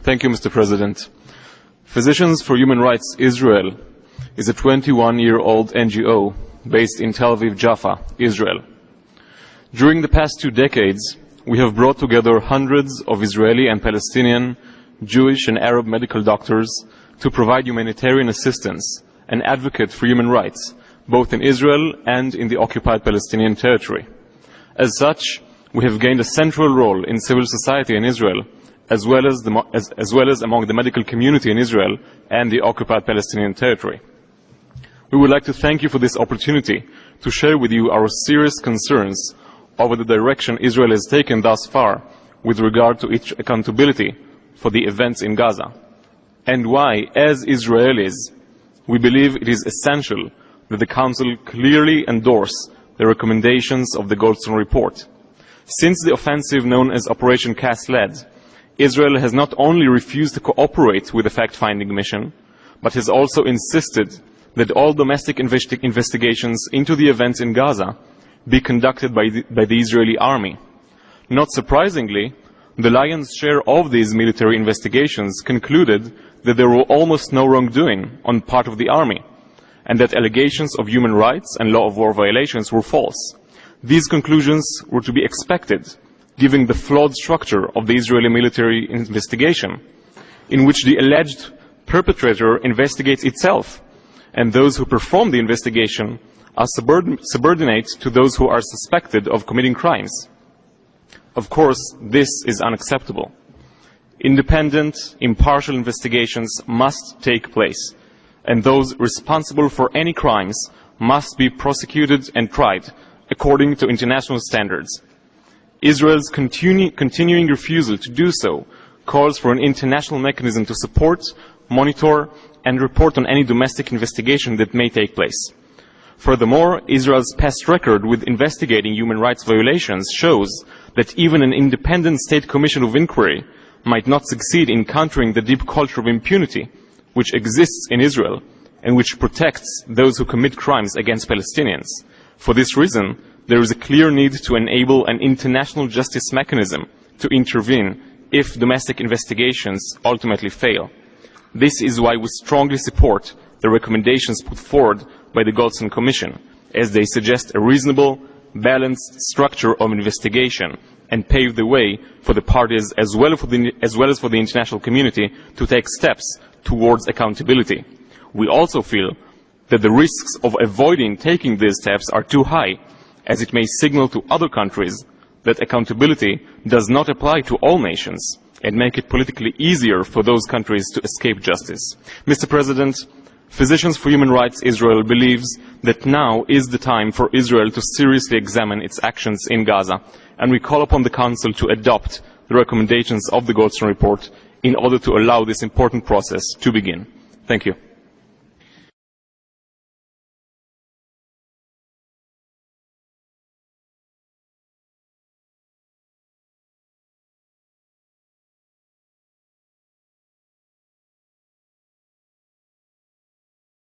Thank you, Mr. President. Physicians for Human Rights Israel is a 21-year-old NGO based in Tel Aviv, Jaffa, Israel. During the past 2 decades, we have brought together hundreds of Israeli and Palestinian, Jewish and Arab medical doctors to provide humanitarian assistance and advocate for human rights, both in Israel and in the occupied Palestinian territory. As such, we have gained a central role in civil society in Israel, as well as among the medical community in Israel and the occupied Palestinian territory. We would like to thank you for this opportunity to share with you our serious concerns over the direction Israel has taken thus far with regard to its accountability for the events in Gaza, and why, as Israelis, we believe it is essential that the Council clearly endorse the recommendations of the Goldstone report. Since the offensive known as Operation Cast Lead, Israel has not only refused to cooperate with the fact-finding mission, but has also insisted that all domestic investigations into the events in Gaza be conducted by the Israeli army. Not surprisingly, the lion's share of these military investigations concluded that there were almost no wrongdoing on part of the army, and that allegations of human rights and law of war violations were false. These conclusions were to be expected, given the flawed structure of the Israeli military investigation, in which the alleged perpetrator investigates itself, and those who perform the investigation are subordinate to those who are suspected of committing crimes. Of course, this is unacceptable. Independent, impartial investigations must take place, and those responsible for any crimes must be prosecuted and tried according to international standards. Israel's continuing refusal to do so calls for an international mechanism to support, monitor, and report on any domestic investigation that may take place. Furthermore, Israel's past record with investigating human rights violations shows that even an independent state commission of inquiry might not succeed in countering the deep culture of impunity which exists in Israel and which protects those who commit crimes against Palestinians. For this reason, there is a clear need to enable an international justice mechanism to intervene if domestic investigations ultimately fail. This is why we strongly support the recommendations put forward by the Goldstone Commission, as they suggest a reasonable, balanced structure of investigation and pave the way for the parties as well as for the international community to take steps towards accountability. We also feel that the risks of avoiding taking these steps are too high, as it may signal to other countries that accountability does not apply to all nations and make it politically easier for those countries to escape justice. Mr. President, Physicians for Human Rights Israel believes that now is the time for Israel to seriously examine its actions in Gaza, and we call upon the Council to adopt the recommendations of the Goldstone report in order to allow this important process to begin. Thank you.